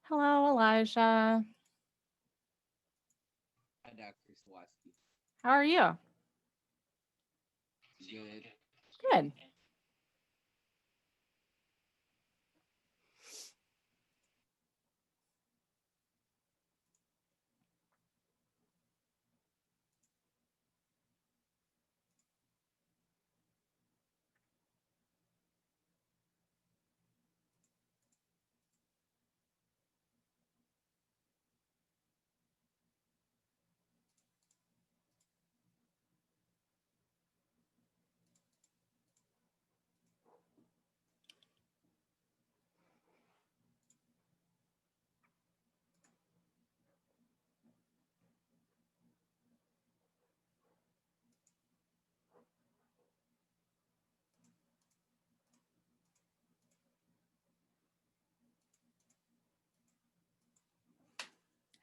Hello, Elijah. Hi, Dr. Sawatsky. How are you? Good. Good.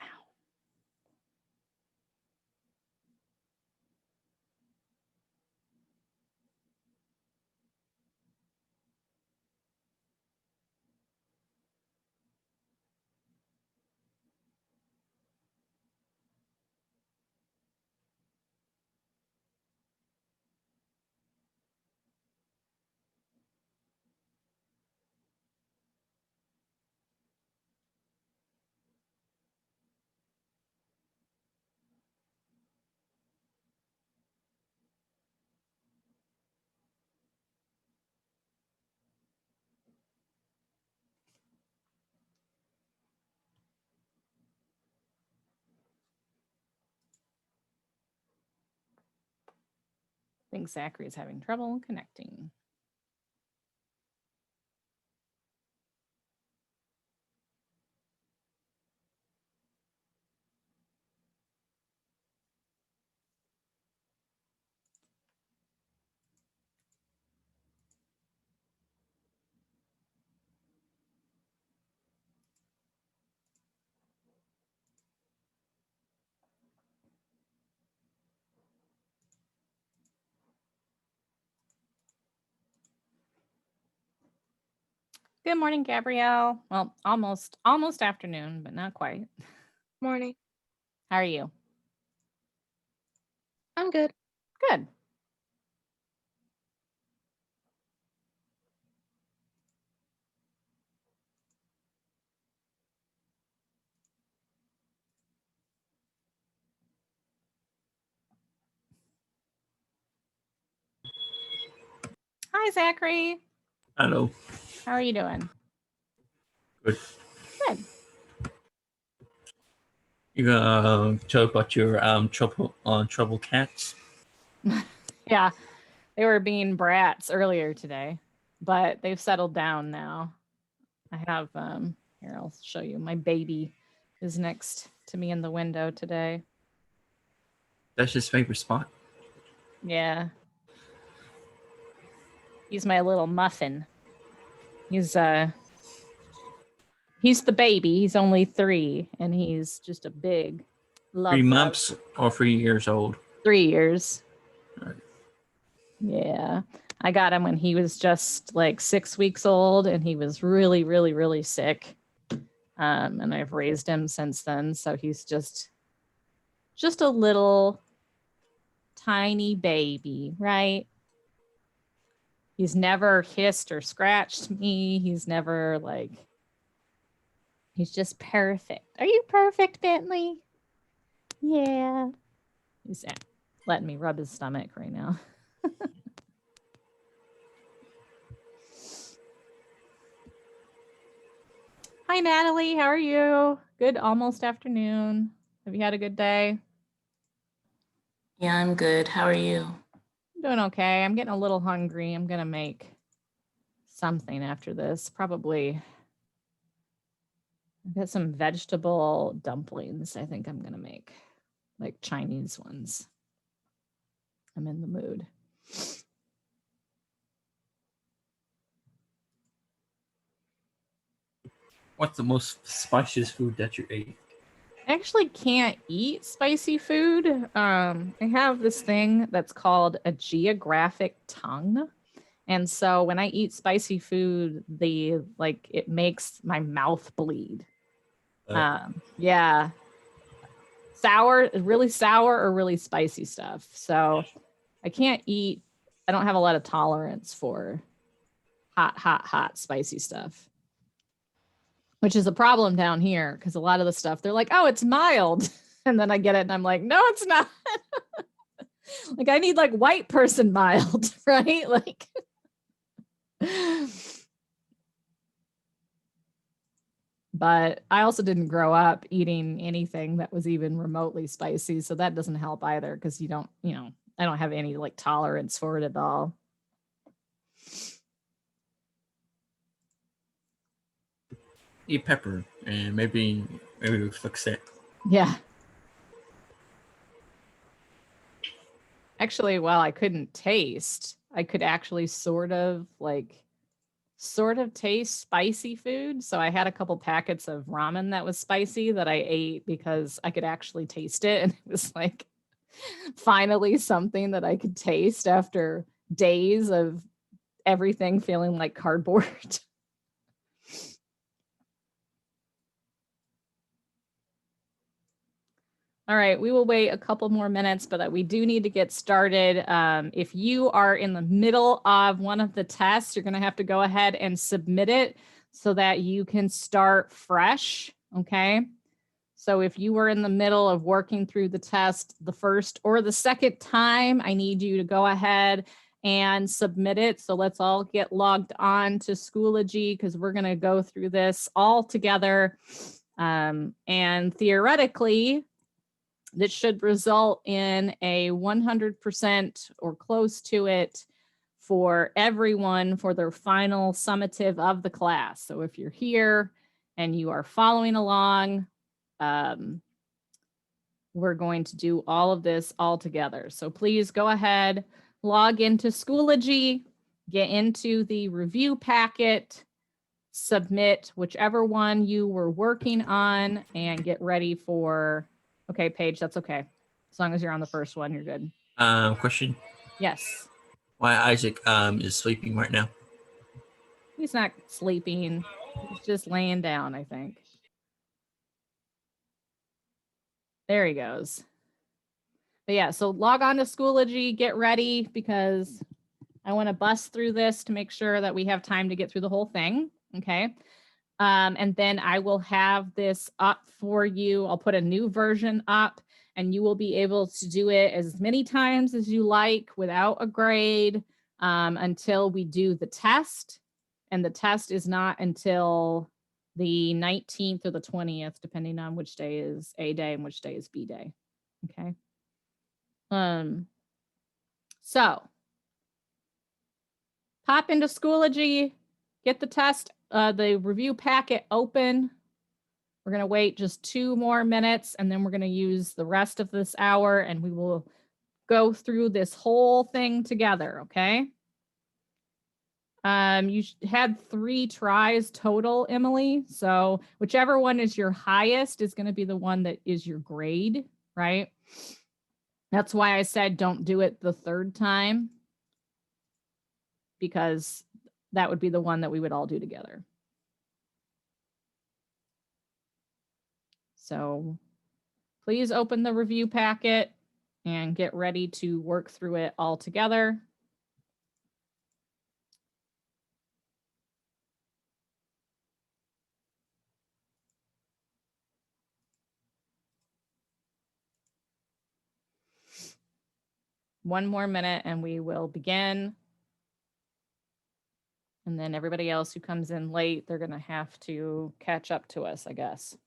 Ow. I think Zachary is having trouble connecting. Good morning, Gabrielle. Well, almost afternoon, but not quite. Morning. How are you? I'm good. Good. Hi, Zachary. Hello. How are you doing? Good. Good. You gonna talk about your trouble cats? Yeah, they were being brats earlier today, but they've settled down now. I have here I'll show you. My baby is next to me in the window today. That's his favorite spot. Yeah. He's my little muffin. He's the baby. He's only 3 and he's just a big love 3 bug. months or 3 years old. 3 years. Right. Yeah. I got him when he was just like 6 weeks old and he was really, really, really sick. And I've raised him since then. So he's just a little tiny baby, right? He's never hissed or scratched me. He's never like, he's just perfect. Are you perfect, Bentley? Yeah. He's letting me rub his stomach right now. Hi, Natalie. How are you? Good almost afternoon. Have you had a good day? Yeah, I'm good. How are you? I'm doing okay. I'm getting a little hungry. I'm going to make something after this. Probably I've got some vegetable dumplings I think I'm going to make, like Chinese ones. I'm in the mood. What's the most spiciest food that you ate? I actually can't eat spicy food. I have this thing that's called a geographic tongue. And so when I eat spicy food, it makes my mouth bleed. Yeah. Sour, really sour or really spicy stuff. So I can't eat, I don't have a lot of tolerance for hot, spicy stuff, which is a problem down here because a lot of the stuff they're like, oh, it's mild. And then I get it and I'm like, no, it's not. Like I need like white person mild, right? Like, but I also didn't grow up eating anything that was even remotely spicy. So that doesn't help either because I don't have any like tolerance for it at all. Eat pepper and maybe we fix it. Yeah. Actually, while I couldn't taste, I could actually sort of taste spicy food. So I had a couple packets of ramen that was spicy that I ate because I could actually taste it. And it was like finally something that I could taste after days of everything feeling like cardboard. All right, we will wait a couple more minutes, but we do need to get started. If you are in the middle of one of the tests, you're going to have to go ahead and submit it so that you can start fresh, okay? So if you were in the middle of working through the test the first or the second time, I need you to go ahead and submit it. So let's all get logged on to Schoology because we're going to go through this all together. And theoretically, that should result in a 100% or close to it for everyone for their final summative of the class. So if you're here and you are following along, we're going to do all of this all together. So please go ahead, log into Schoology, get into the review packet, submit whichever one you were working on, and get ready for, okay, Paige, that's okay. As long as you're on the first one, you're good. Question. Yes. Why Isaac is sleeping right now? He's not sleeping. He's just laying down, I think. There he goes. But yeah, so log on to Schoology, get ready because I want to bust through this to make sure that we have time to get through the whole thing. Okay. And then I will have this up for you. I'll put a new version up and you will be able to do it as many times as you like without a grade until we do the test. And the test is not until the 19th or the 20th, depending on which day is A day and which day is B day. Okay. So pop into Schoology, get the test, the review packet open. We're going to wait just 2 more minutes and then we're going to use the rest of this hour and we will go through this whole thing together, okay? You had 3 tries total, Emily. So whichever one is your highest is going to be the one that is your grade, right? That's why I said don't do it the 3rd time, because that would be the one that we would all do together. So please open the review packet and get ready to work through it all together. One more minute and we will begin. And then everybody else who comes in late, they're going to have to catch up to us, I guess.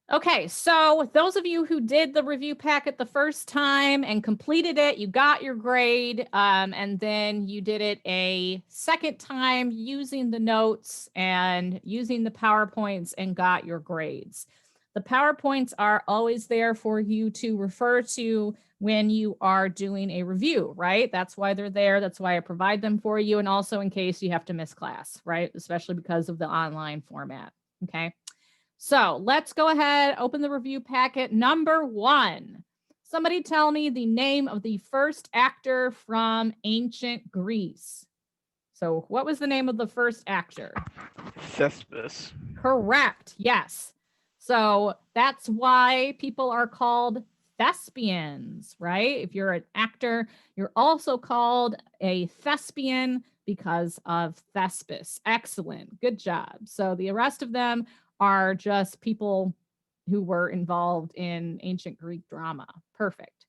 Okay, so those of you who did the review packet the first time and completed it, you got your grade, and then you did it a second time using the notes and using the PowerPoints and got your grades. The PowerPoints are always there for you to refer to when you are doing a review, right? That's why they're there. That's why I provide them for you. And also in case you have to miss class, right? Especially because of the online format, okay? So let's go ahead, open the review packet number 1. Somebody tell me the name of the first actor from ancient Greece. So what was the name of the first actor? Thespis. Correct. Yes. So that's why people are called thespians, right? If you're an actor, you're also called a thespian because of Thespis. Excellent. Good job. So the rest of them are just people who were involved in ancient Greek drama. Perfect.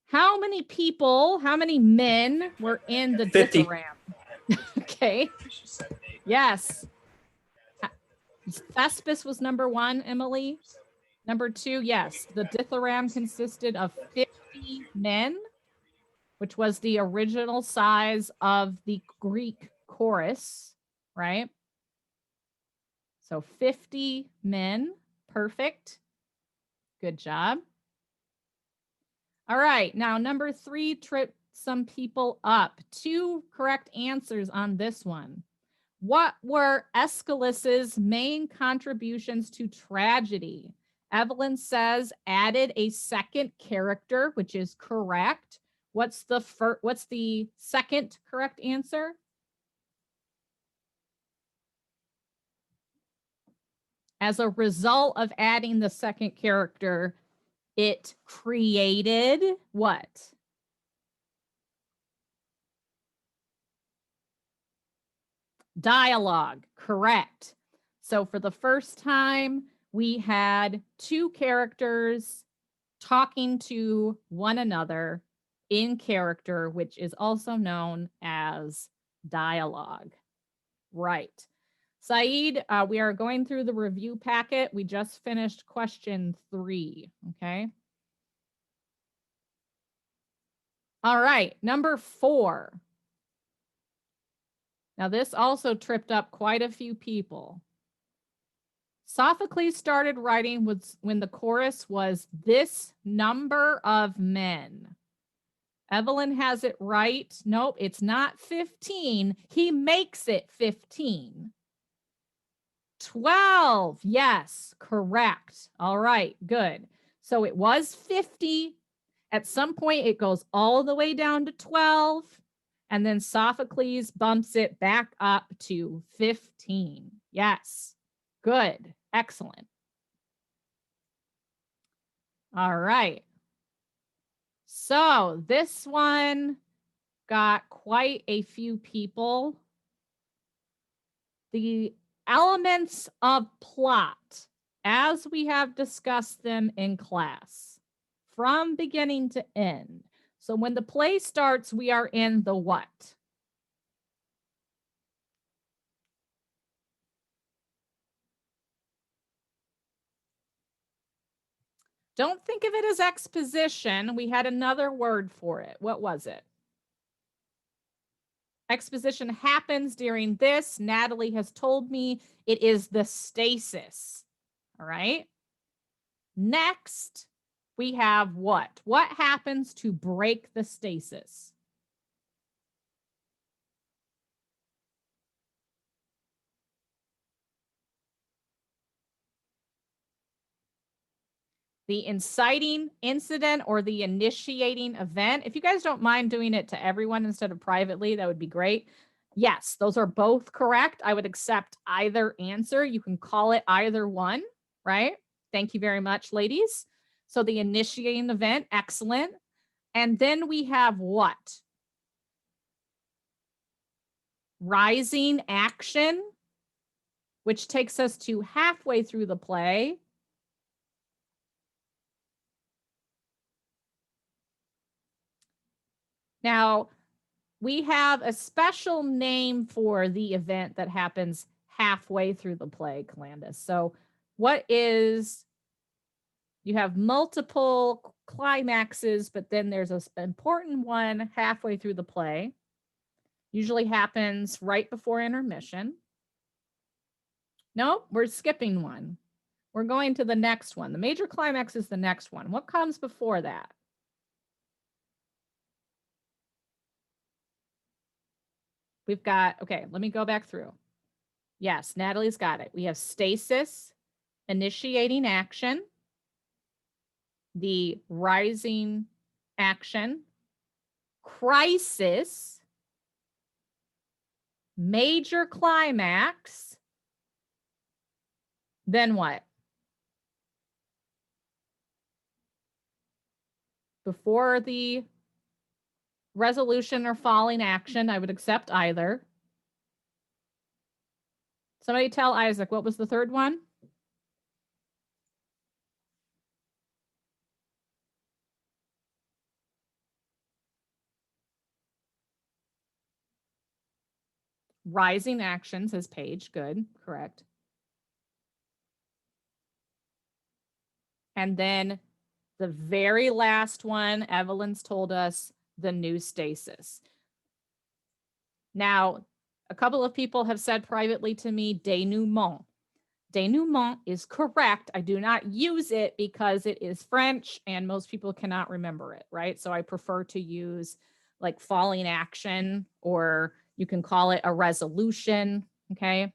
How many people, how many men were in the 50. dithyramb? Okay. Yes. Thespis was number 1, Emily. Number 2, yes. The dithyramb consisted of 50 men, which was the original size of the Greek chorus, right? So 50 men. Perfect. Good job. All right. Now, number 3 tripped some people up. 2 correct answers on this one. What were Aeschylus's main contributions to tragedy? Evelyn says added a second character, which is correct. What's the second correct answer? As a result of adding the second character, it created what? Dialogue, correct. So for the first time, we had 2 characters talking to one another in character, which is also known as dialogue. Right. Saeed, we are going through the review packet. We just finished question 3, okay? All right, number 4. Now, this also tripped up quite a few people. Sophocles started writing when the chorus was this number of men. Evelyn has it right. Nope, it's not 15. He makes it 15. 12. Yes, correct. All right, good. So it was 50. At some point, it goes all the way down to 12. And then Sophocles bumps it back up to 15. Yes, good. Excellent. All right. So this one got quite a few people. The elements of plot, as we have discussed them in class, from beginning to end. So when the play starts, we are in the what? Don't think of it as exposition. We had another word for it. What was it? Exposition happens during this. Natalie has told me it is the stasis. All right. Next, we have what? What happens to break the stasis? The inciting incident or the initiating event. If you guys don't mind doing it to everyone instead of privately, that would be great. Yes, those are both correct. I would accept either answer. You can call it either one, right? Thank you very much, ladies. So the initiating event, excellent. And then we have what? Rising action, which takes us to halfway through the play. Now, we have a special name for the event that happens halfway through the play, Calandus. So what is, you have multiple climaxes, but then there's an important one halfway through the play. Usually happens right before intermission. Nope, we're skipping one. We're going to the next one. The major climax is the next one. What comes before that? We've got, okay, let me go back through. Yes, Natalie's got it. We have stasis, initiating action. the rising action, crisis, major climax, then what? Before the resolution or falling action, I would accept either. Somebody tell Isaac, what was the third one? Rising action, says Paige. Good, correct. And then the very last one, Evelyn's told us the new stasis. Now, a couple of people have said privately to me, denouement. Denouement is correct. I do not use it because it is French and most people cannot remember it, right? So I prefer to use like falling action, or you can call it a resolution, okay?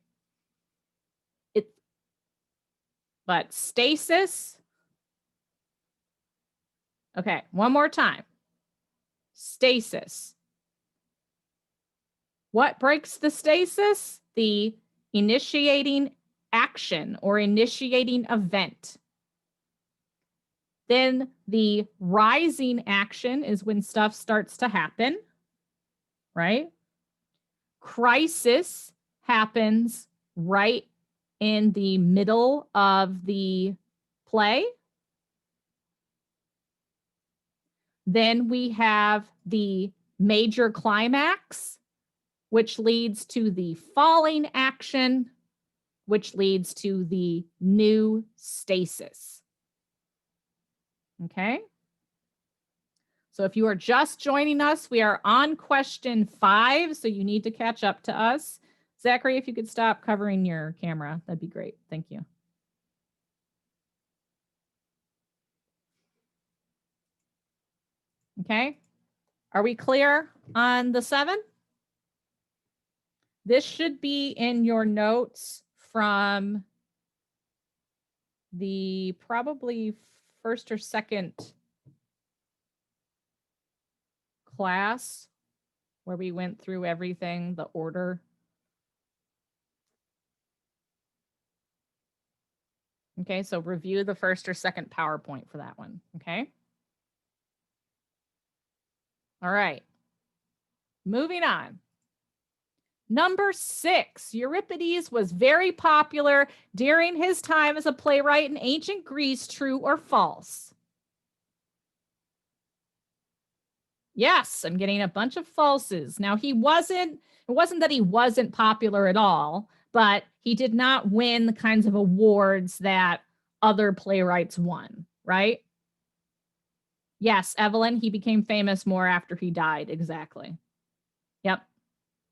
But stasis, okay, one more time. Stasis. What breaks the stasis? The initiating action or initiating event. Then the rising action is when stuff starts to happen, right? Crisis happens right in the middle of the play. Then we have the major climax, which leads to the falling action, which leads to the new stasis. Okay. So if you are just joining us, we are on question 5, so you need to catch up to us. Zachary, if you could stop covering your camera, that'd be great. Thank you. Okay. Are we clear on the 7? This should be in your notes from the probably first or second class where we went through everything, the order. Okay, so review the first or second PowerPoint for that one, okay? All right, moving on. Number 6, Euripides was very popular during his time as a playwright in ancient Greece, true or false? Yes, I'm getting a bunch of falses. Now it wasn't that he wasn't popular at all, but he did not win the kinds of awards that other playwrights won, right? Yes, Evelyn, he became famous more after he died, exactly. Yep.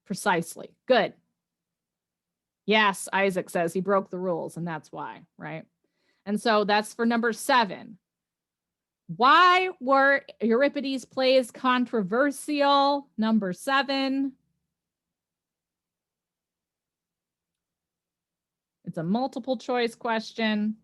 Precisely. Good. Yes, Isaac says he broke the rules and that's why, right? And so that's for number 7. Why were Euripides' plays controversial? Number 7. It's a multiple choice question.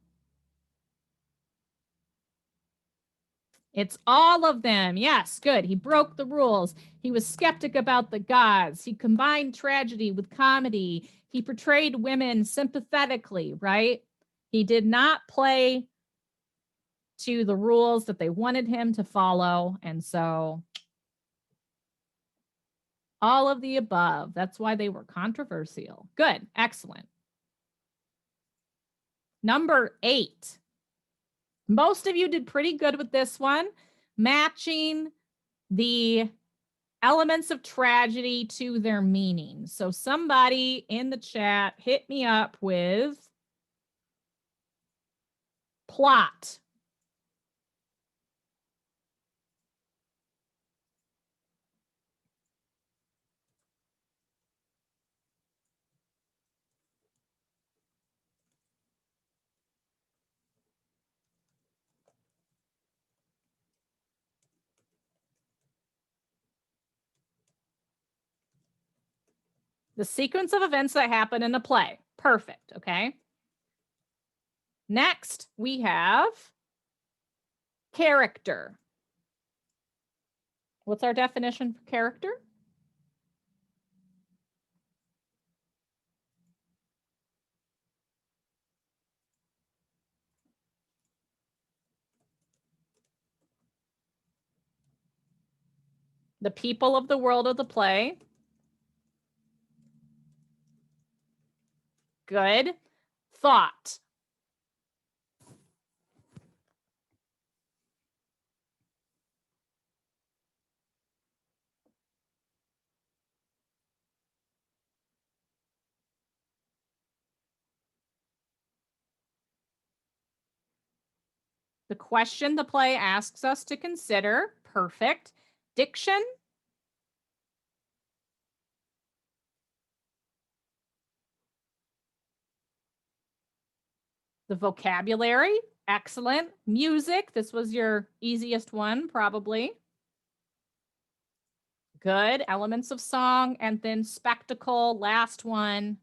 It's all of them. Yes, good. He broke the rules. He was skeptic about the gods. He combined tragedy with comedy. He portrayed women sympathetically, right? He did not play to the rules that they wanted him to follow. And so all of the above, that's why they were controversial. Good, excellent. Number 8. Most of you did pretty good with this one, matching the elements of tragedy to their meaning. So somebody in the chat hit me up with plot. The sequence of events that happen in a play. Perfect, okay? Next, we have Character. What's our definition for character? The people of the world of the play. Good. Thought. The question the play asks us to consider. Perfect. Diction. The vocabulary. Excellent. Music. This was your easiest one, probably. Good. Elements of song. And then spectacle. Last one.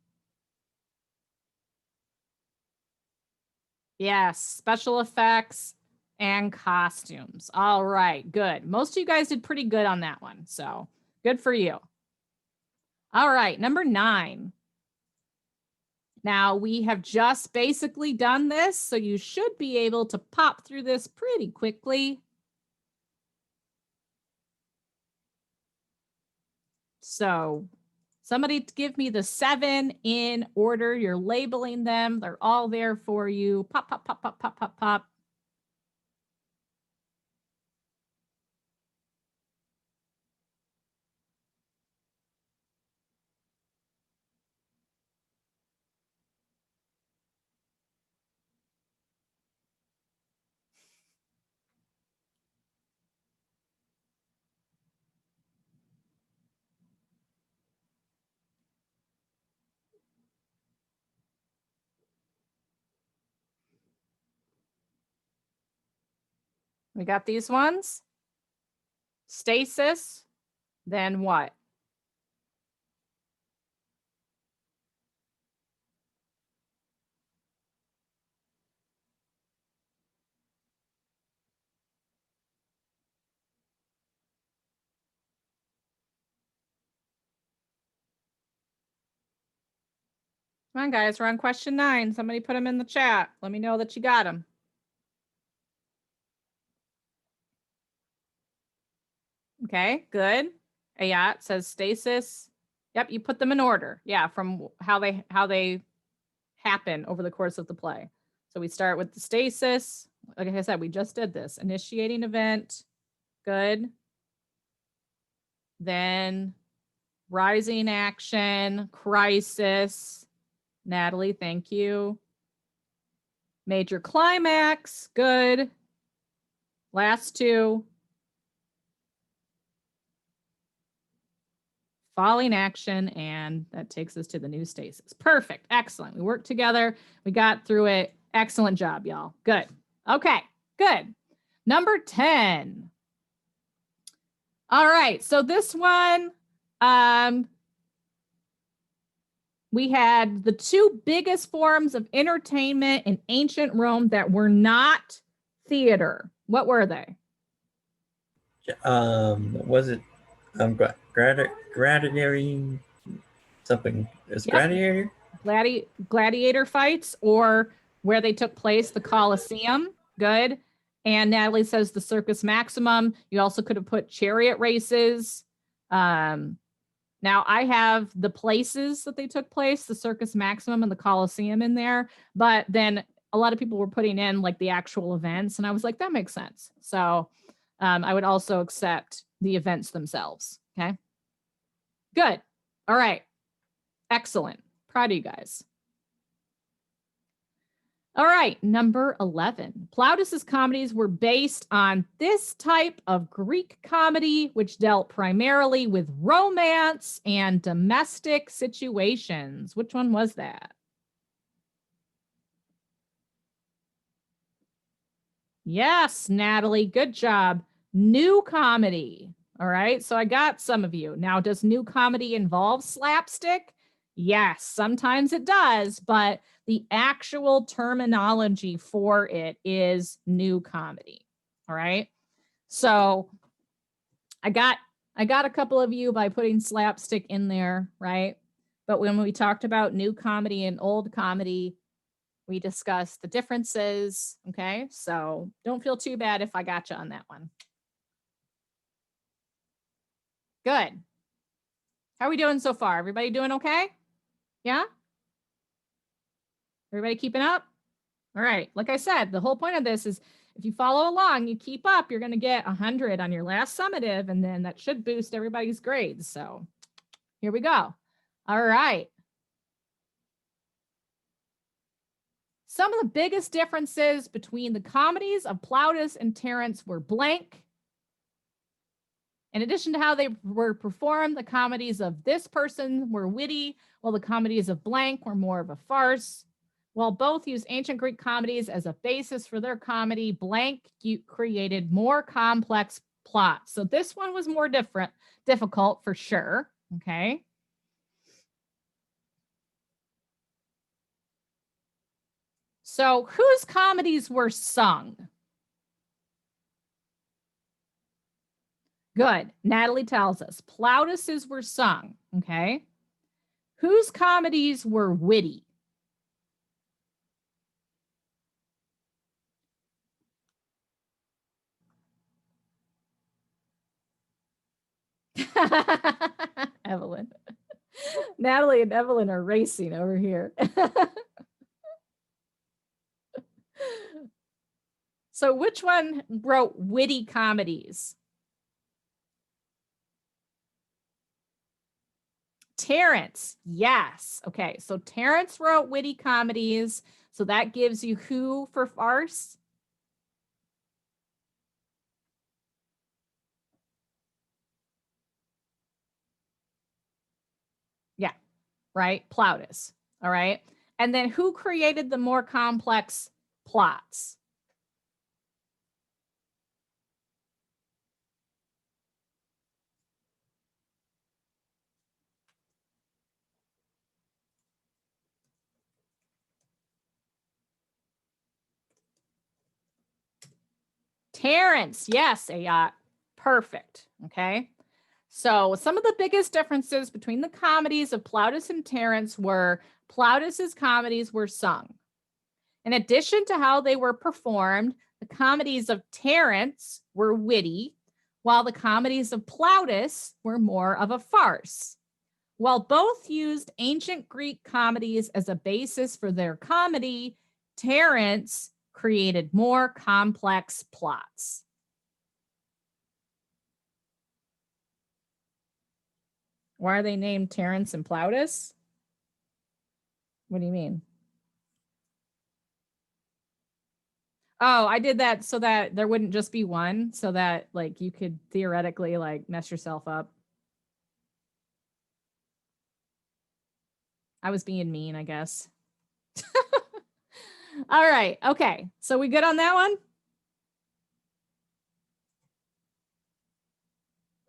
Yes. Special effects and costumes. All right. Good. Most of you guys did pretty good on that one. So good for you. All right. Number 9. Now we have just basically done this, so you should be able to pop through this pretty quickly. So somebody give me the 7 in order. You're labeling them. They're all there for you. Pop, pop, pop, pop, pop, pop, pop. We got these ones. Stasis, then what? Come on, guys, we're on question 9. Somebody put them in the chat. Let me know that you got them. Okay, good. Ayat says stasis. Yep, you put them in order. Yeah, from how they happen over the course of the play. So we start with the stasis. Like I said, we just did this. Initiating event. Good. Then rising action, crisis. Natalie, thank you. Major climax. Good. Last 2. Falling action, and that takes us to the new stasis. Perfect. Excellent. We worked together. We got through it. Excellent job, y'all. Good. Okay, good. Number 10. All right, so this one, we had the 2 biggest forms of entertainment in ancient Rome that were not theater. What were they? Was it gladiator something? Is Yep. gladiator? Gladiator fights, or where they took place, the Colosseum. Good. And Natalie says the Circus Maximum. You also could have put chariot races. Now I have the places that they took place, the Circus Maximum and the Colosseum in there, but then a lot of people were putting in like the actual events, and I was like, that makes sense. So I would also accept the events themselves. Okay. Good. All right. Excellent. Proud of you guys. All right, number 11. Plautus's comedies were based on this type of Greek comedy, which dealt primarily with romance and domestic situations. Which one was that? Yes, Natalie, good job. New comedy. All right, so I got some of you. Now, does new comedy involve slapstick? Yes, sometimes it does, but the actual terminology for it is new comedy. All right. So I got a couple of you by putting slapstick in there, right? But when we talked about new comedy and old comedy, we discussed the differences. Okay. So don't feel too bad if I got you on that one. Good. How are we doing so far? Everybody doing okay? Yeah? Everybody keeping up? All right. Like I said, the whole point of this is if you follow along, you keep up, you're going to get 100 on your last summative, and then that should boost everybody's grades. So here we go. All right. Some of the biggest differences between the comedies of Plautus and Terence were blank. In addition to how they were performed, the comedies of this person were witty, while the comedies of blank were more of a farce. While both used ancient Greek comedies as a basis for their comedy, blank created more complex plots. So this one was more difficult for sure. Okay. So whose comedies were sung? Good. Natalie tells us Plautus's were sung. Okay. Whose comedies were witty? Evelyn. Natalie and Evelyn are racing over here. So which one wrote witty comedies? Terence. Yes. Okay. So Terence wrote witty comedies. So that gives you who for farce? Yeah. Right. Plautus. All right. And then who created the more complex plots? Terence. Yes, Ayat. Perfect. Okay. So some of the biggest differences between the comedies of Plautus and Terence were Plautus's comedies were sung. In addition to how they were performed, the comedies of Terence were witty, while the comedies of Plautus were more of a farce. While both used ancient Greek comedies as a basis for their comedy, Terence created more complex plots. Why are they named Terence and Plautus? What do you mean? Oh, I did that so that there wouldn't just be one, so that like you could theoretically like mess yourself up. I was being mean, I guess. All right. Okay. So we good on that one?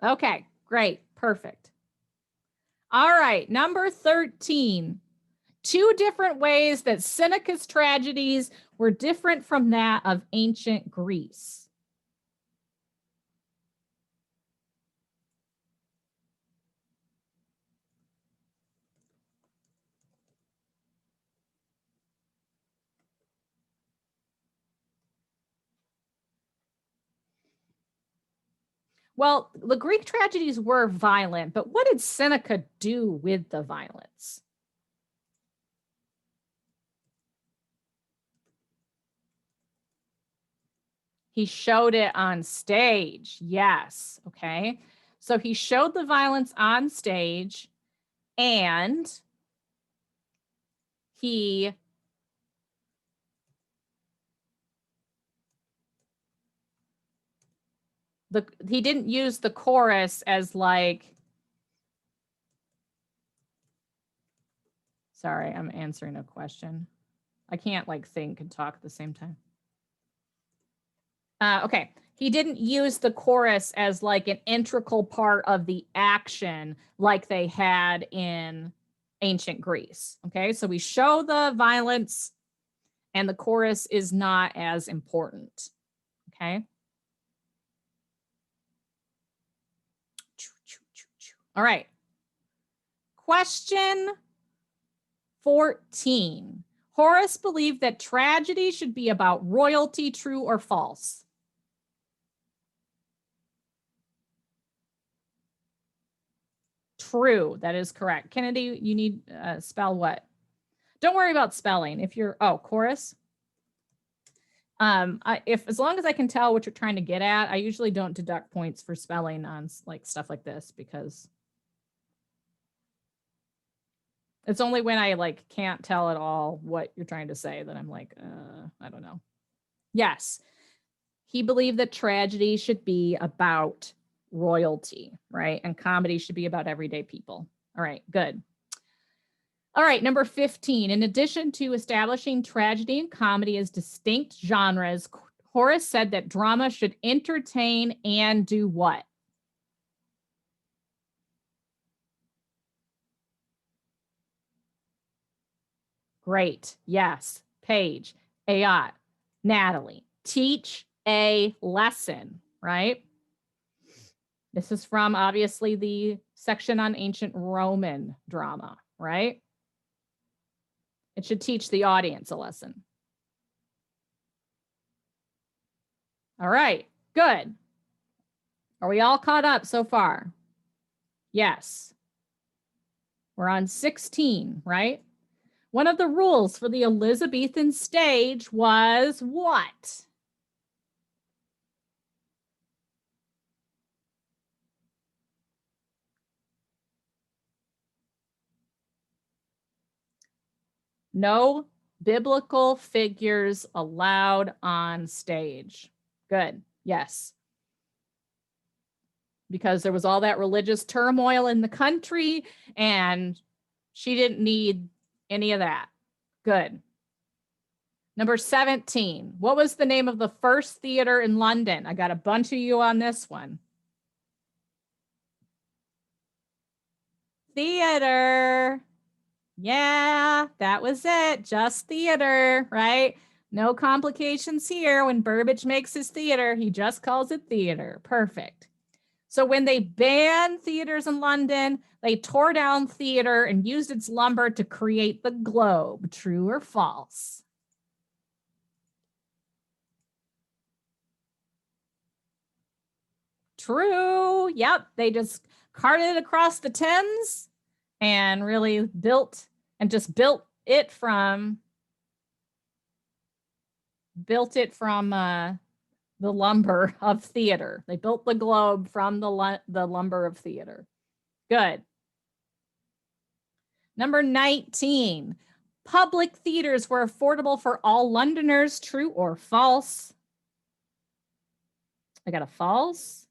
Okay. Great. Perfect. All right. Number 13. 2 different ways that Seneca's tragedies were different from that of ancient Greece. Well, the Greek tragedies were violent, but what did Seneca do with the violence? He showed it on stage. Yes. Okay. So he showed the violence on stage and he didn't use the chorus as like, sorry, I'm answering a question. I can't like think and talk at the same time. Okay. He didn't use the chorus as like an integral part of the action like they had in ancient Greece. Okay. So we show the violence and the chorus is not as important. Okay. All right. Question 14. Horace believed that tragedy should be about royalty, true or false? True, that is correct. Kennedy, you need spell what? Don't worry about spelling. If you're, chorus. As long as I can tell what you're trying to get at, I usually don't deduct points for spelling on like stuff like this because it's only when I like can't tell at all what you're trying to say that I'm like, I don't know. Yes, he believed that tragedy should be about royalty, right? And comedy should be about everyday people. All right, good. All right, number 15. In addition to establishing tragedy and comedy as distinct genres, Horace said that drama should entertain and do what? Great. Yes. Paige, Ayat, Natalie. Teach a lesson, right? This is from obviously the section on ancient Roman drama, right? It should teach the audience a lesson. All right, good. Are we all caught up so far? Yes. We're on 16, right? One of the rules for the Elizabethan stage was what? No biblical figures allowed on stage. Good. Yes. Because there was all that religious turmoil in the country and she didn't need any of that. Good. Number 17. What was the name of the first theater in London? I got a bunch of you on this one. Theater. Yeah, that was it. Just theater, right? No complications here. When Burbage makes his theater, he just calls it theater. Perfect. So when they banned theaters in London, they tore down theater and used its lumber to create the globe. True or false? True. Yep. They just carted it across the Thames and really built it from the lumber of theater. They built the globe from the lumber of theater. Good. Number 19. Public theaters were affordable for all Londoners. True or false? I got a false.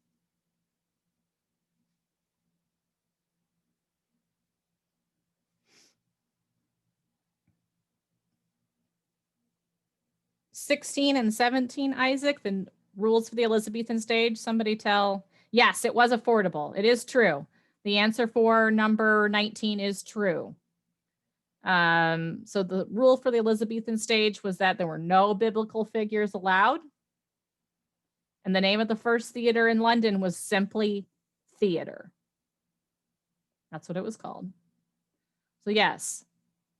(16 and 17), Isaac, the rules for the Elizabethan stage. Somebody tell. Yes, it was affordable. It is true. The answer for number 19 is true. So the rule for the Elizabethan stage was that there were no biblical figures allowed. And the name of the first theater in London was simply theater. That's what it was called. So yes,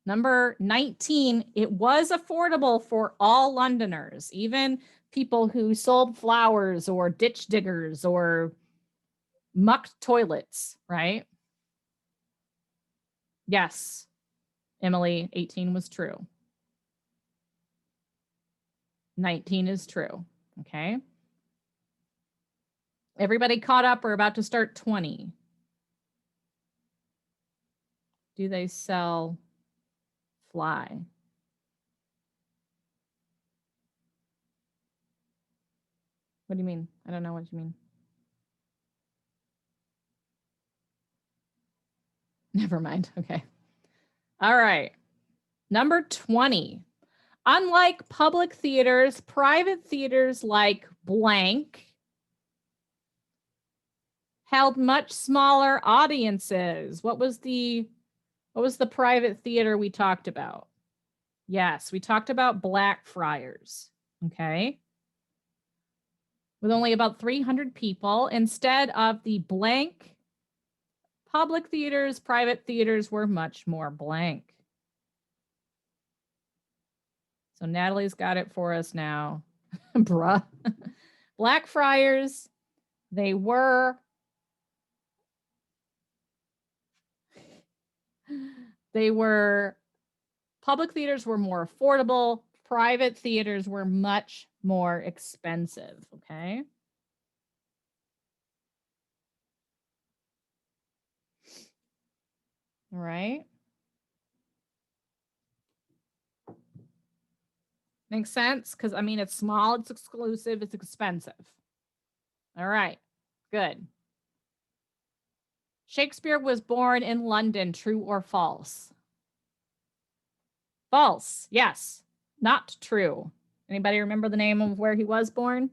number 19, it was affordable for all Londoners, even people who sold flowers or ditch diggers or mucked toilets, right? Yes, Emily, 18 was true. 19 is true, okay? Everybody caught up or about to start 20? Do they sell fly? What do you mean? I don't know what you mean. Never mind. Okay. All right. Number 20. Unlike public theaters, private theaters like blank held much smaller audiences. What was the private theater we talked about? Yes, we talked about Blackfriars. Okay. With only about 300 people instead of the blank public theaters, private theaters were much more blank. So Natalie's got it for us now. Bruh. Blackfriars, they were public theaters were more affordable, private theaters were much more expensive, okay? All right. Makes sense? Because, I mean, it's small, it's exclusive, it's expensive. All right, good. Shakespeare was born in London, true or false? False, yes. Not true. Anybody remember the name of where he was born?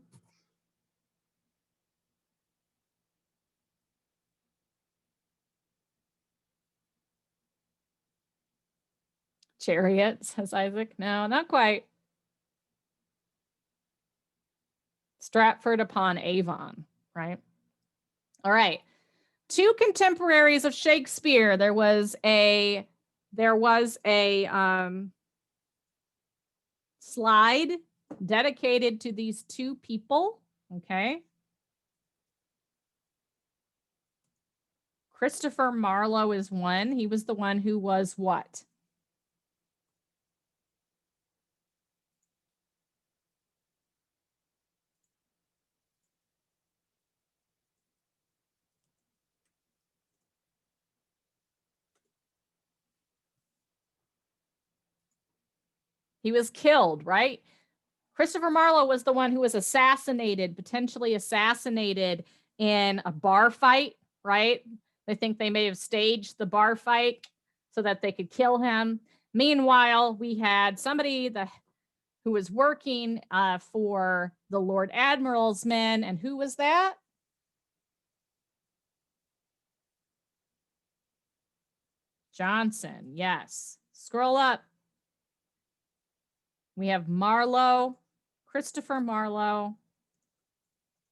Chariot, says Isaac. No, not quite. Stratford upon Avon, right? All right. Two contemporaries of Shakespeare. There was a slide dedicated to these two people, okay? Christopher Marlowe is one. He was the one who was what? He was killed, right? Christopher Marlowe was the one who was assassinated, potentially assassinated in a bar fight, right? They think they may have staged the bar fight so that they could kill him. Meanwhile, we had somebody who was working for the Lord Admiral's men. And who was that? Johnson, yes. Scroll up. We have Marlowe, Christopher Marlowe,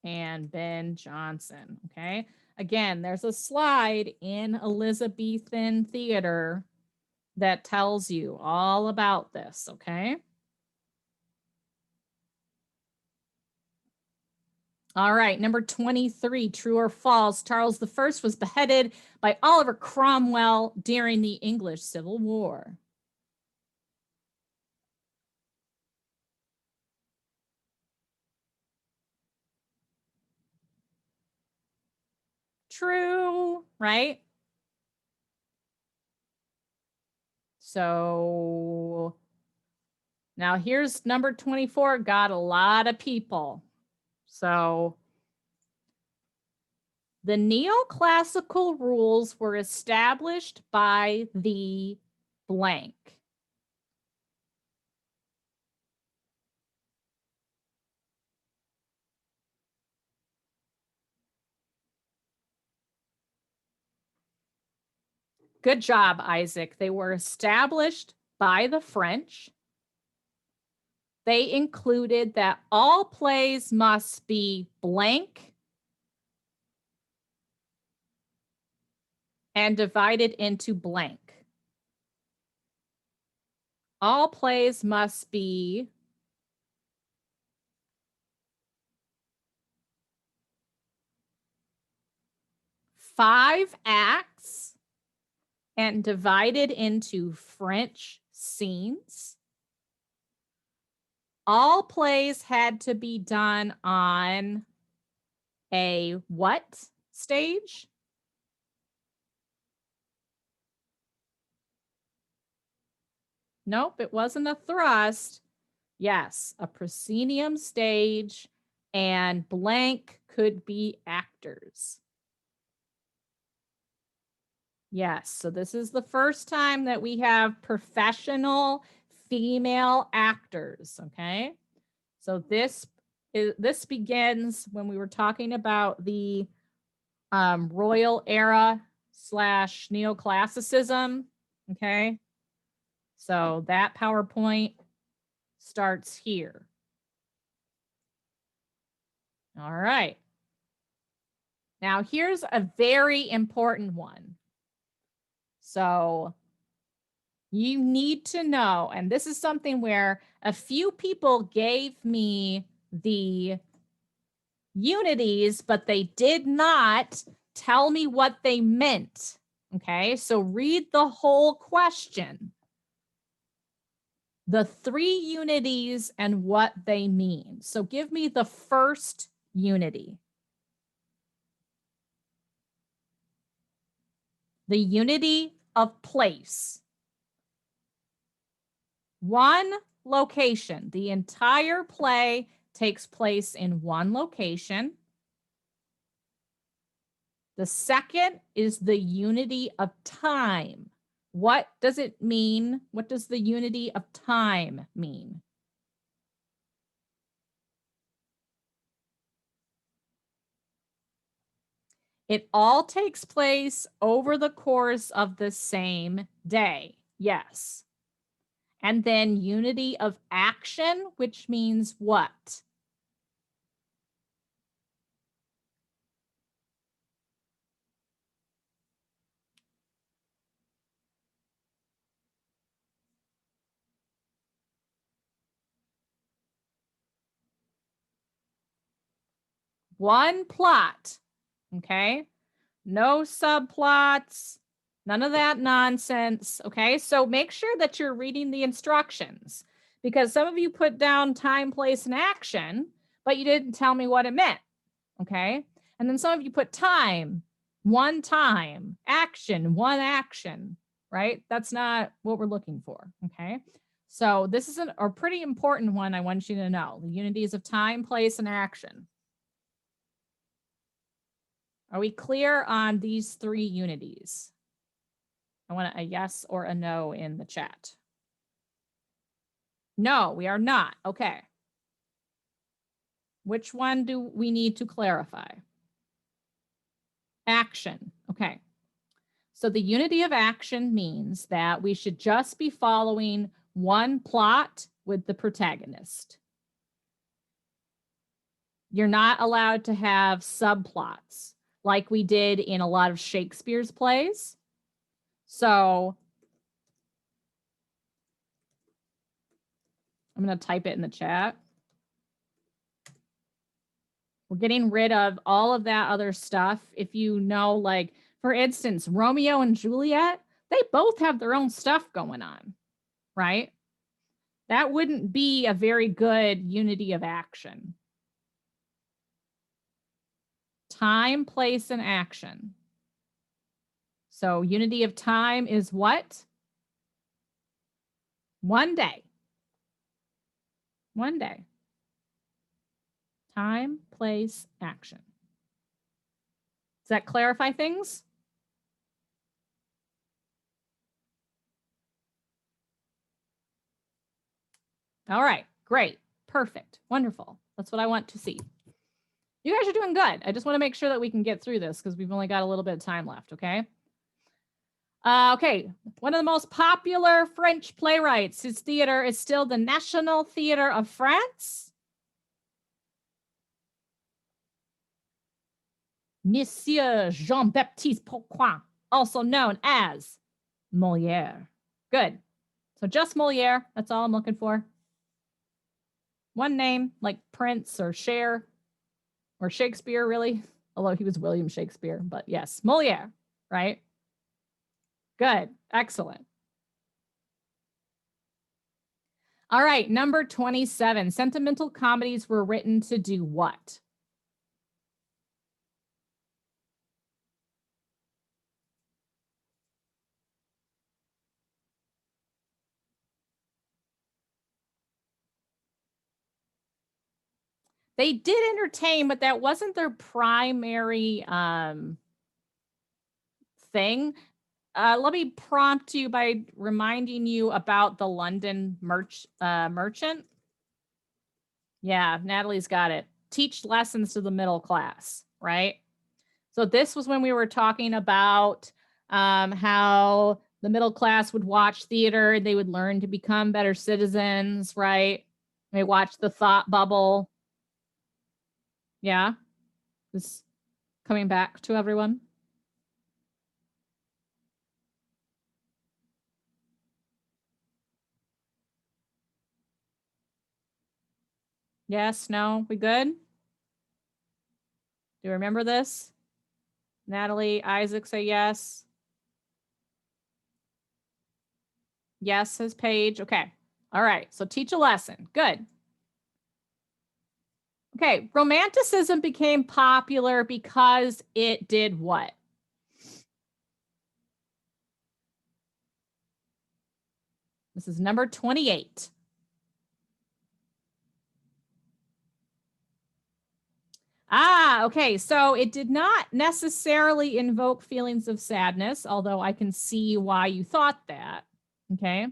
and Ben Jonson, okay? Again, there's a slide in Elizabethan theater that tells you all about this, okay? All right, number 23, true or false? Charles I was beheaded by Oliver Cromwell during the English Civil War. True, right? So now here's number 24, got a lot of people. So the neoclassical rules were established by the blank. Good job, Isaac. They were established by the French. They included that all plays must be blank and divided into blank. All plays must be five acts and divided into French scenes. All plays had to be done on a what stage? Nope, it wasn't a thrust. Yes, a proscenium stage, and blank could be actors. Yes, so this is the first time that we have professional female actors, okay? So this begins when we were talking about the royal era / neoclassicism, okay? So that PowerPoint starts here. All right. Now here's a very important one. So you need to know, and this is something where a few people gave me the unities, but they did not tell me what they meant. Okay, so read the whole question. The 3 unities and what they mean. So give me the first unity. The unity of place. One location. The entire play takes place in one location. The second is the unity of time. What does it mean? What does the unity of time mean? It all takes place over the course of the same day. Yes. And then unity of action, which means what? One plot, okay? No subplots, none of that nonsense, okay? So make sure that you're reading the instructions because some of you put down time, place, and action, but you didn't tell me what it meant, okay? And then some of you put time, action, one action, right? That's not what we're looking for, okay? So this is a pretty important one I want you to know, the unities of time, place, and action. Are we clear on these 3 unities? I want a yes or a no in the chat. No, we are not. Okay. Which one do we need to clarify? Action. Okay. So the unity of action means that we should just be following one plot with the protagonist. You're not allowed to have subplots like we did in a lot of Shakespeare's plays. So I'm going to type it in the chat. We're getting rid of all of that other stuff. If you know, like, for instance, Romeo and Juliet, they both have their own stuff going on, right? That wouldn't be a very good unity of action. Time, place, and action. So unity of time is what? One day. One day. Time, place, action. Does that clarify things? All right, great, perfect, wonderful. That's what I want to see. You guys are doing good. I just want to make sure that we can get through this because we've only got a little bit of time left, okay? Okay, one of the most popular French playwrights. His theater is still the National Theatre of France. Monsieur Jean-Baptiste Poquin, also known as Molière. Good. So just Molière, that's all I'm looking for. One name, like Prince or Cher or Shakespeare, really. Although he was William Shakespeare, but yes, Molière, right? Good, excellent. All right, number 27. Sentimental comedies were written to do what? They did entertain, but that wasn't their primary thing. Let me prompt you by reminding you about the London Merchant. Yeah, Natalie's got it. Teach lessons to the middle class, right? So this was when we were talking about how the middle class would watch theater. They would learn to become better citizens, right? They watch the thought bubble. Yeah. Coming back to everyone. Yes, no, we good? Do you remember this? Natalie, Isaac say yes. Yes, says Paige. Okay. All right. So teach a lesson. Good. Okay. Romanticism became popular because it did what? This is number 28. Okay. So it did not necessarily invoke feelings of sadness, although I can see why you thought that. Okay.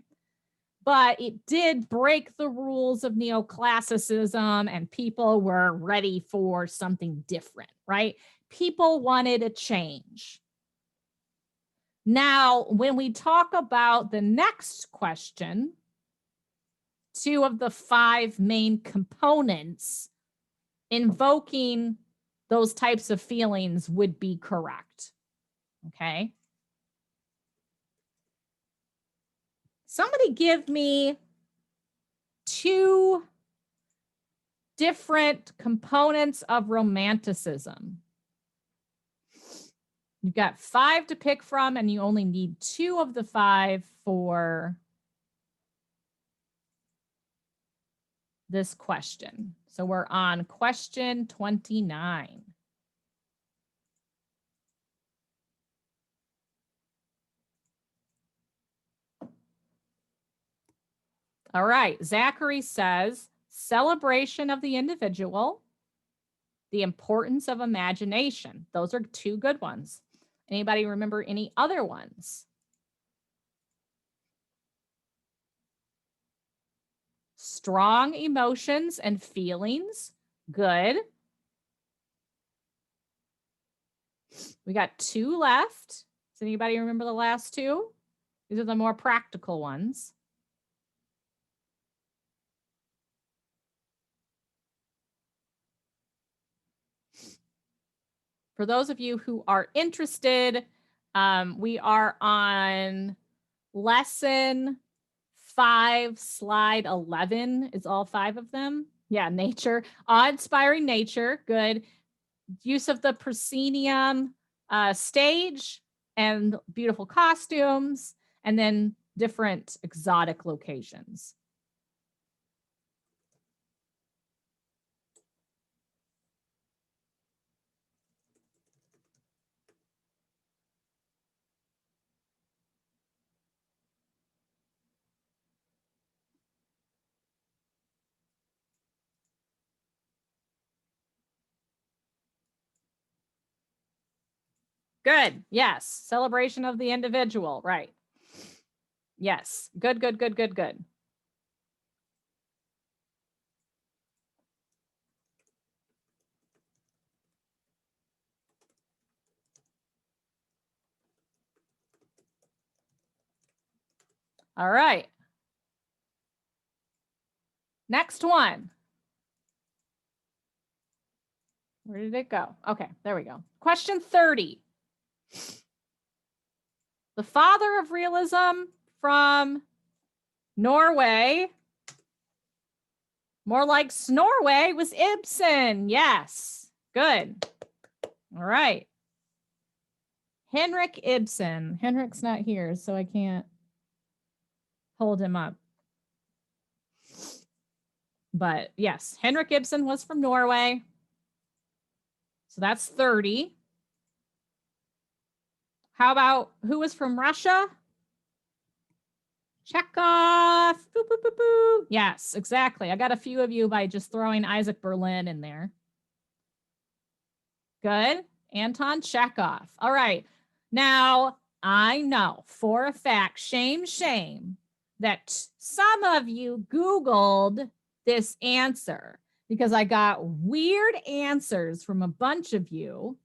But it did break the rules of neoclassicism, and people were ready for something different, right? People wanted a change. Now, when we talk about the next question, 2 of the 5 main components, invoking those types of feelings would be correct. Okay. Somebody give me 2 different components of romanticism. You've got 5 to pick from, and you only need 2 of the 5 for this question. So we're on question 29. All right, Zachary says, celebration of the individual, the importance of imagination. Those are 2 good ones. Anybody remember any other ones? Strong emotions and feelings. Good. We got 2 left. Does anybody remember the last 2? These are the more practical ones. For those of you who are interested, we are on lesson 5, slide 11 is all 5 of them. Yeah, nature, awe-inspiring nature, good. Use of the proscenium stage and beautiful costumes, and then different exotic locations. Good. Yes. Celebration of the individual. Right. Yes. Good, good, good, good, good. All right. Next one. Where did it go? Okay, there we go. Question 30. The father of realism from Norway, more like Snorway, was Ibsen. Yes, good. All right. Henrik Ibsen. Henrik's not here, so I can't hold him up. But yes, Henrik Ibsen was from Norway. So that's 30. How about who was from Russia? Chekhov. Boop, boop, boop, boop. Yes, exactly. I got a few of you by just throwing Isaac Berlin in there. Good. Anton Chekhov. All right. Now, I know for a fact, shame, that some of you Googled this answer because I got weird answers from a bunch of you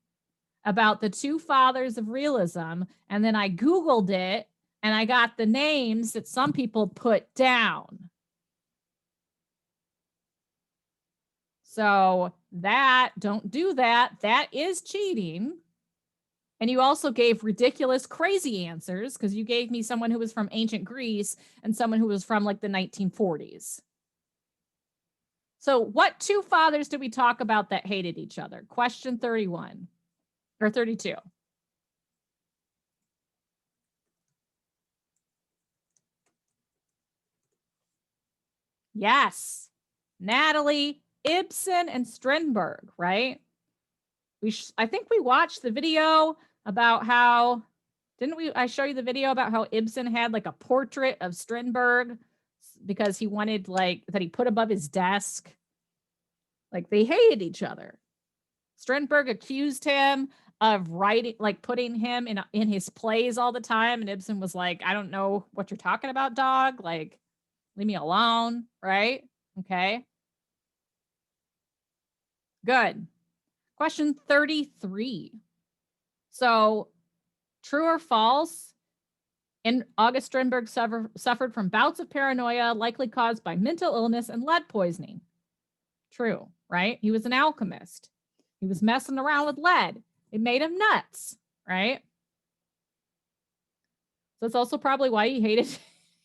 about the 2 fathers of realism. And then I Googled it and I got the names that some people put down. So don't do that. That is cheating. And you also gave ridiculous, crazy answers because you gave me someone who was from ancient Greece and someone who was from like the 1940s. So what two fathers did we talk about that hated each other? Question 31 or 32. Yes. Natalie, Ibsen, and Strindberg, right? I think we watched the video about how, didn't we? I show you the video about how Ibsen had like a portrait of Strindberg because he wanted like that he put above his desk. Like they hated each other. Strindberg accused him of writing, like putting him in his plays all the time. And Ibsen was like, I don't know what you're talking about, dog. Like, leave me alone, right? Okay. Good. Question 33. So, true or false? And August Strindberg suffered from bouts of paranoia, likely caused by mental illness and lead poisoning. True, right? He was an alchemist. He was messing around with lead. It made him nuts, right? So that's also probably why he hated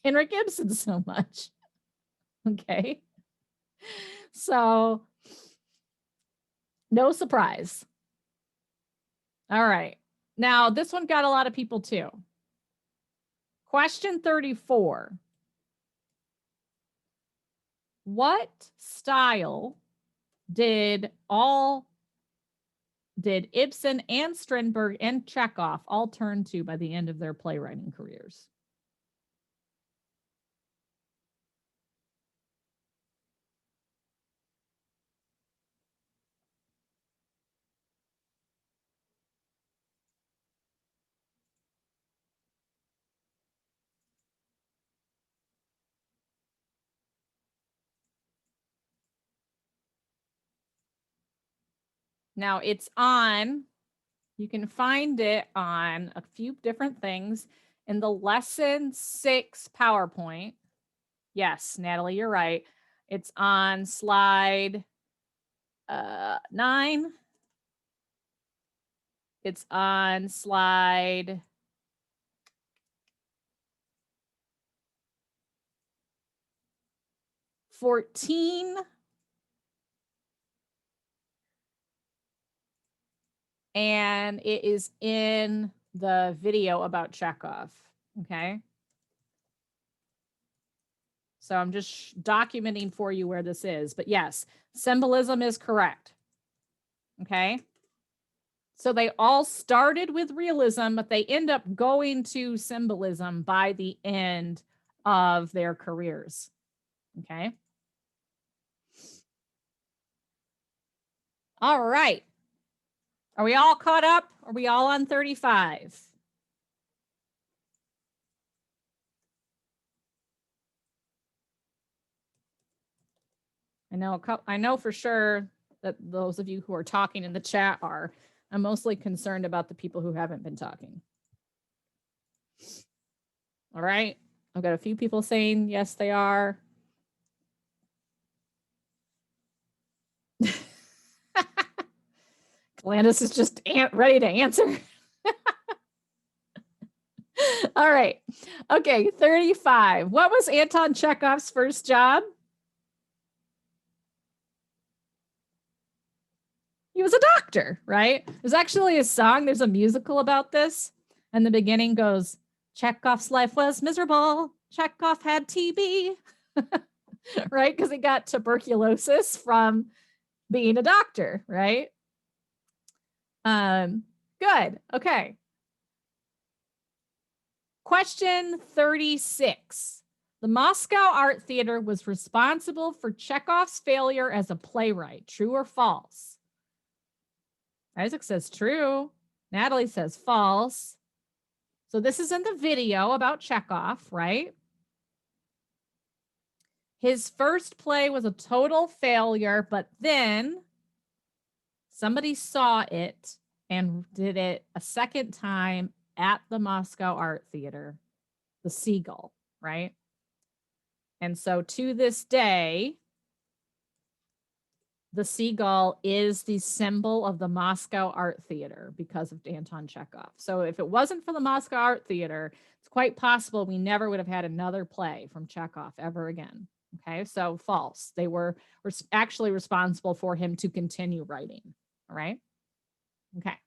Henrik Ibsen so much. Okay. So, no surprise. All right. Now, this one got a lot of people too. Question 34. What style did Ibsen and Strindberg and Chekhov all turn to by the end of their playwriting careers? Now it's on, you can find it on a few different things in the lesson 6 PowerPoint. Yes, Natalie, you're right. It's on slide 9. It's on slide 14. And it is in the video about Chekhov. Okay. So I'm just documenting for you where this is. But yes, symbolism is correct. Okay. So they all started with realism, but they end up going to symbolism by the end of their careers. Okay. All right. Are we all caught up? Are we all on 35? I know for sure that those of you who are talking in the chat are. I'm mostly concerned about the people who haven't been talking. All right. I've got a few people saying yes, they are. Galandis is just ready to answer. All right. Okay, 35. What was Anton Chekhov's first job? He was a doctor, right? There's actually a song, there's a musical about this. And the beginning goes, Chekhov's life was miserable. Chekhov had TB, right? Because he got tuberculosis from being a doctor, right? Good. Okay. Question 36. The Moscow Art Theater was responsible for Chekhov's failure as a playwright. True or false? Isaac says true. Natalie says false. So this is in the video about Chekhov, right? His first play was a total failure, but then somebody saw it and did it a second time at the Moscow Art Theater, The Seagull, right? And so to this day, the seagull is the symbol of the Moscow Art Theater because of Anton Chekhov. So if it wasn't for the Moscow Art Theater, it's quite possible we never would have had another play from Chekhov ever again. Okay, so false. They were actually responsible for him to continue writing. All right. Okay.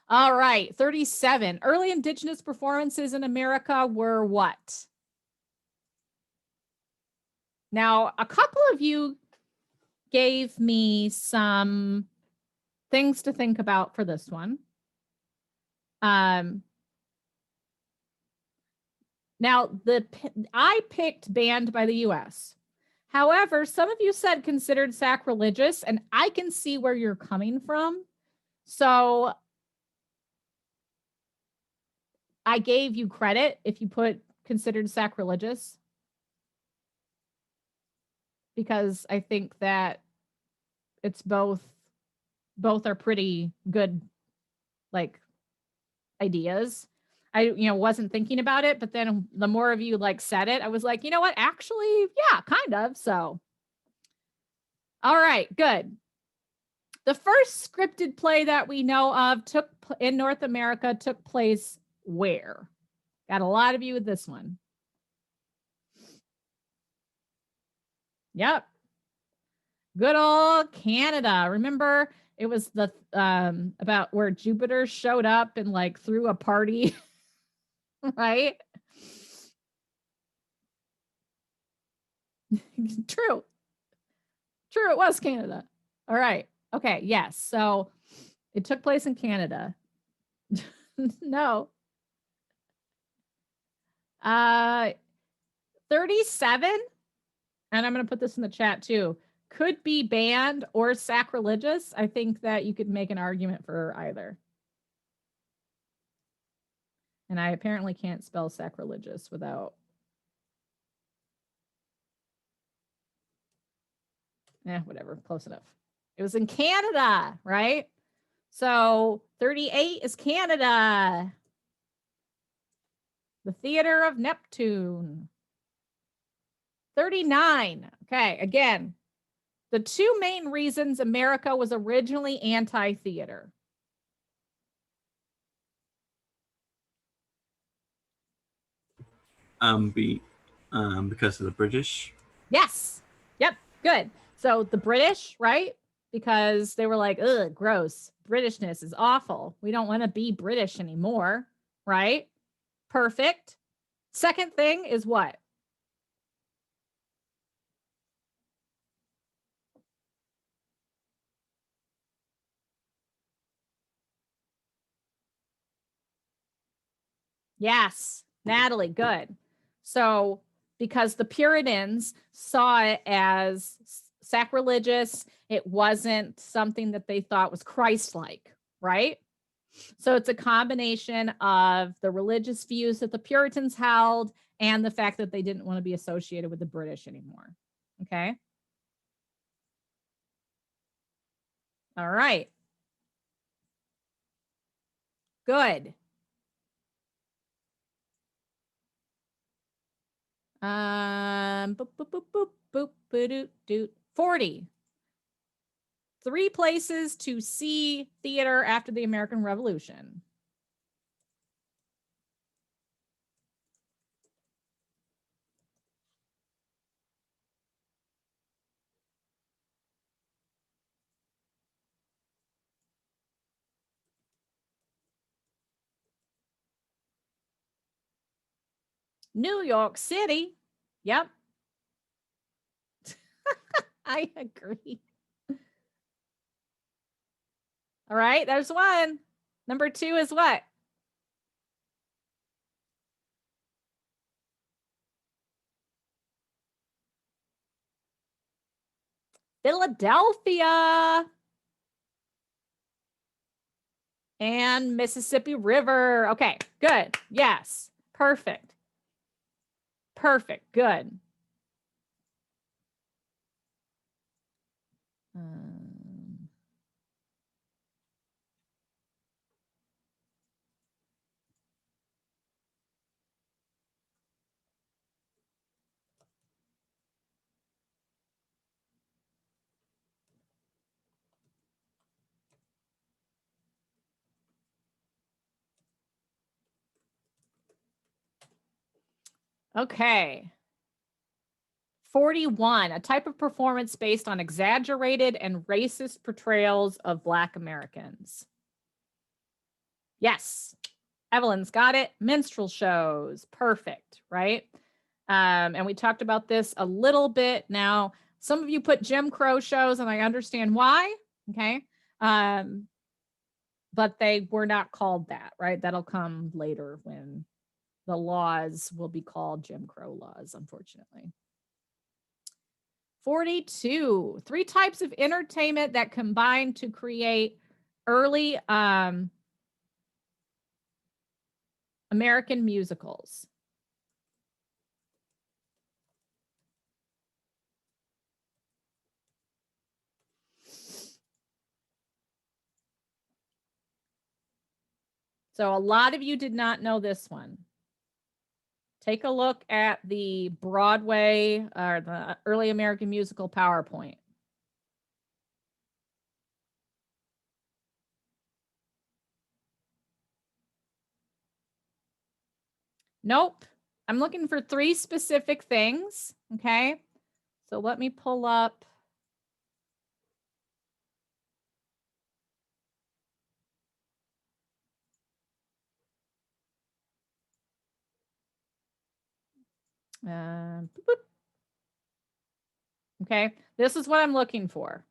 All right. 37. Early indigenous performances in America were what? Now, a couple of you gave me some things to think about for this one. Now, I picked banned by the US. However, some of you said considered sacrilegious, and I can see where you're coming from. So I gave you credit if you put considered sacrilegious, because I think that it's both are pretty good, like, ideas. I wasn't thinking about it, but then the more of you like said it, I was like, you know what? Actually, yeah, kind of. So, all right, good. The first scripted play that we know of in North America took place where? Got a lot of you with this one. Yep. Good old Canada. Remember, it was the about where Jupiter showed up and like threw a party, right? True. True, it was Canada. All right. Okay, yes. So it took place in Canada. No. 37, and I'm going to put this in the chat too, could be banned or sacrilegious. I think that you could make an argument for either. And I apparently can't spell sacrilegious without. Whatever, close enough. It was in Canada, right? So 38 is Canada. The Theater of Neptune. 39. Okay, again, the two main reasons America was originally anti-theater. Because of the British. Yes. Yep. Good. So the British, right? Because they were like, ugh, gross. Britishness is awful. We don't want to be British anymore, right? Perfect. Second thing is what? Yes, Natalie, good. So, because the Puritans saw it as sacrilegious, it wasn't something that they thought was Christ-like, right? So it's a combination of the religious views that the Puritans held and the fact that they didn't want to be associated with the British anymore. Okay. All right. Good. Boop, boop, boop, boop, boop, boop, doot. 40. 3 places to see theater after the American Revolution. New York City. Yep. I agree. All right, there's one. Number 2 is what? Philadelphia. And Mississippi River. Okay, good. Yes, perfect. Perfect, good. Okay. 41, a type of performance based on exaggerated and racist portrayals of Black Americans. Yes, Evelyn's got it. Minstrel shows. Perfect, right? And we talked about this a little bit. Now, some of you put Jim Crow shows, and I understand why, okay? But they were not called that, right? That'll come later when the laws will be called Jim Crow laws, unfortunately. 42, 3 types of entertainment that combine to create early American musicals. So a lot of you did not know this one. Take a look at the Broadway or the early American musical PowerPoint. Nope. I'm looking for 3 specific things. Okay. So let me pull up. Boop, boop. Okay. This is what I'm looking for.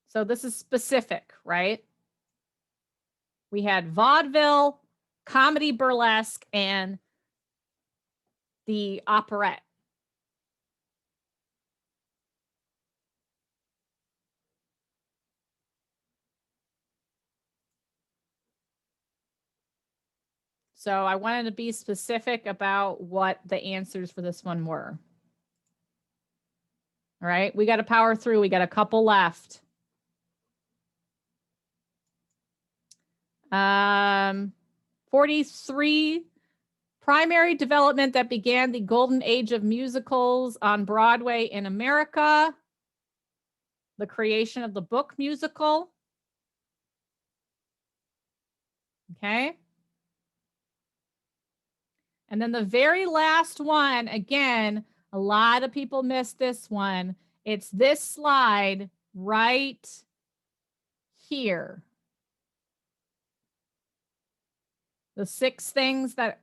So this is specific, right? We had vaudeville, comedy burlesque, and the operette. So I wanted to be specific about what the answers for this one were. All right, we got to power through. We got a couple left. 43, primary development that began the golden age of musicals on Broadway in America. The creation of the book musical. Okay. And then the very last one, again, a lot of people missed this one. It's this slide right here. The 6 things that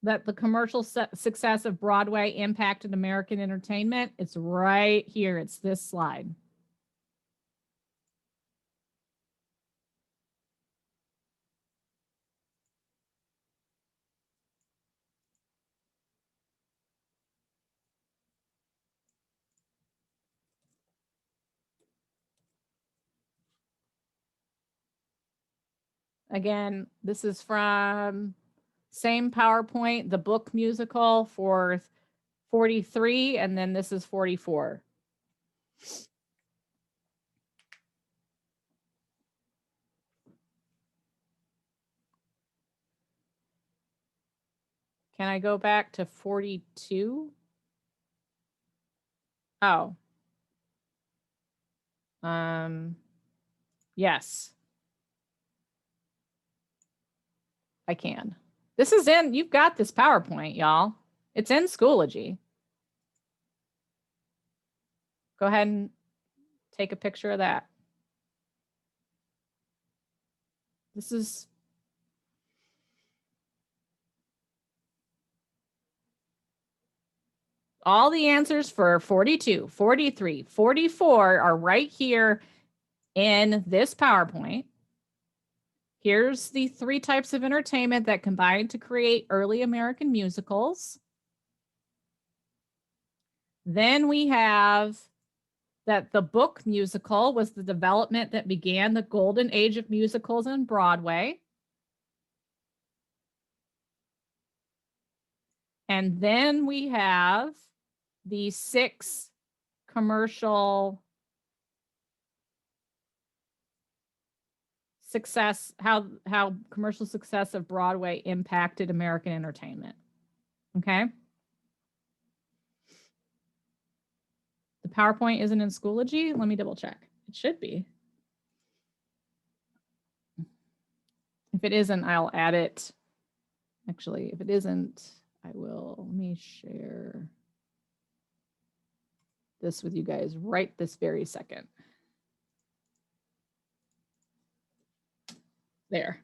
the commercial success of Broadway impacted American entertainment. It's right here. It's this slide. Again, this is from same PowerPoint, the book musical for 43, and then this is 44. Can I go back to 42? Oh. Yes. I can. This is in, you've got this PowerPoint, y'all. It's in Schoology. Go ahead and take a picture of that. This is all the answers for 42, 43, 44 are right here in this PowerPoint. Here's the 3 types of entertainment that combined to create early American musicals. Then we have that the book musical was the development that began the golden age of musicals on Broadway. And then we have the 6 commercial success, how commercial success of Broadway impacted American entertainment. Okay. The PowerPoint isn't in Schoology. Let me double check. It should be. If it isn't, I'll add it. Actually, if it isn't, I will, let me share this with you guys right this very second. There.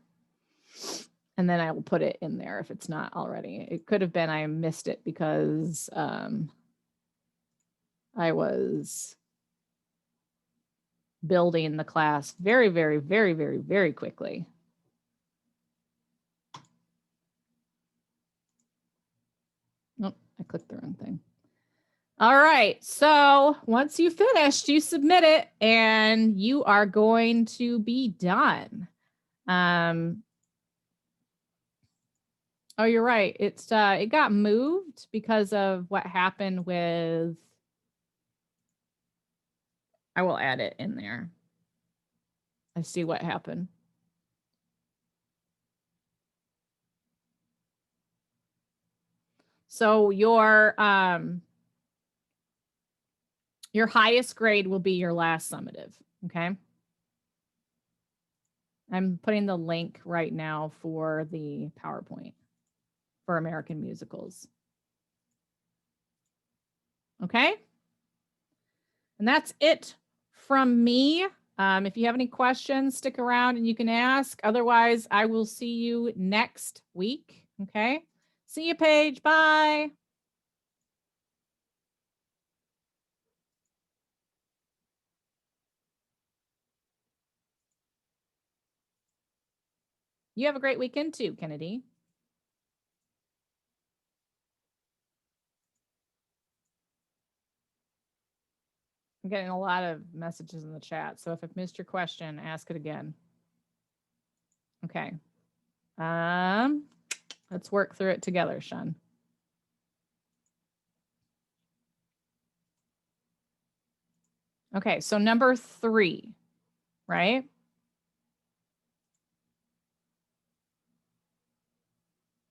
And then I will put it in there if it's not already. It could have been I missed it because I was building the class very, very, very, very, very quickly. Oh, I clicked the wrong thing. All right. So once you finished, you submit it and you are going to be done. Oh, you're right. It got moved because of what happened with, I will add it in there. I see what happened. So your highest grade will be your last summative, okay? I'm putting the link right now for the PowerPoint for American Musicals. Okay? And that's it from me. If you have any questions, stick around and you can ask. Otherwise, I will see you next week. Okay? See you, Paige. Bye. You have a great weekend too, Kennedy. I'm getting a lot of messages in the chat. So if I've missed your question, ask it again. Okay. Let's work through it together, Sean. Okay, so number 3, right?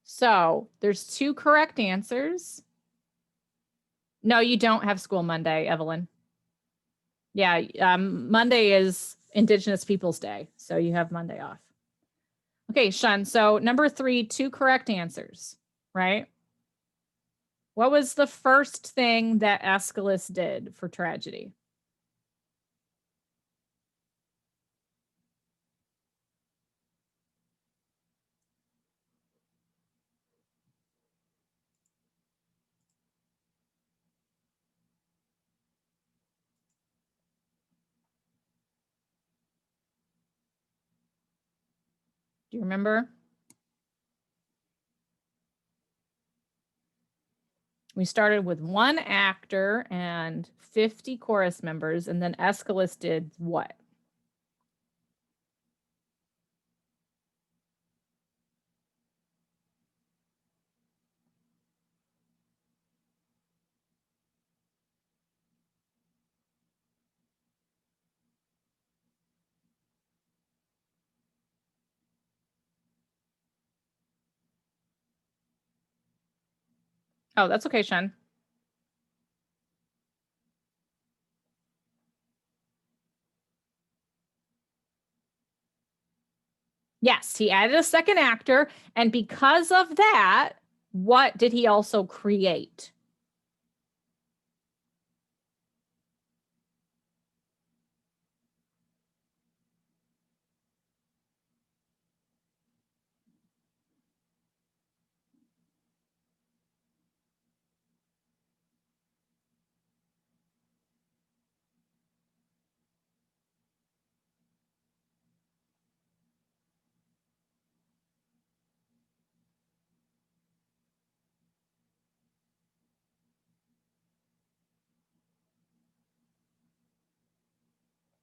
So there's 2 correct answers. No, you don't have school Monday, Evelyn. Yeah, Monday is Indigenous Peoples Day, so you have Monday off. Okay, Sean, so number 3, 2 correct answers, right? What was the first thing that Aeschylus did for tragedy? Do you remember? We started with 1 actor and 50 chorus members, and then Aeschylus did what? Oh, that's okay, Sean. Yes, he added a second actor. And because of that, what did he also create?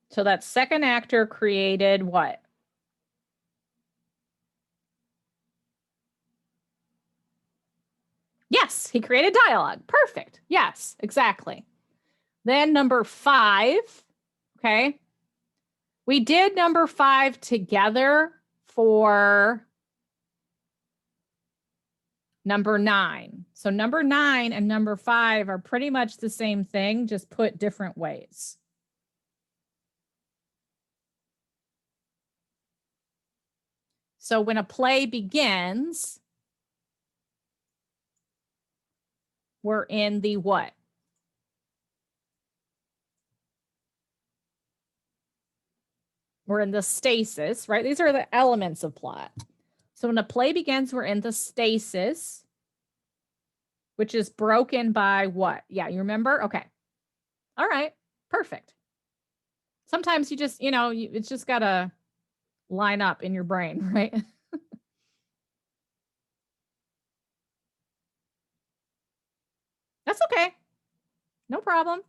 So that second actor created what? Yes, he created dialogue. Perfect. Yes, exactly. Then number 5, okay? We did number 5 together for number 9. So number 9 and number 5 are pretty much the same thing, just put different ways. So when a play begins, we're in the what? We're in the stasis, right? These are the elements of plot. So when a play begins, we're in the stasis, which is broken by what? Yeah, you remember? Okay. All right. Perfect. Sometimes you just, it's just got to line up in your brain, right? That's okay. No problem.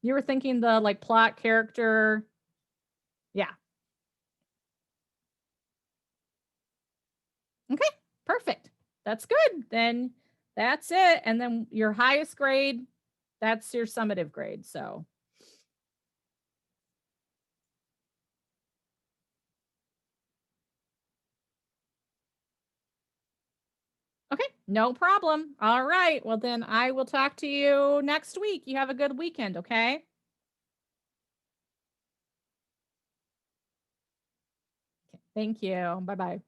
You were thinking the like plot, character. Yeah. Okay, perfect. That's good. Then that's it. And then your highest grade, that's your summative grade. So. Okay, no problem. All right. Well, then I will talk to you next week. You have a good weekend, okay? Thank you. Bye-bye.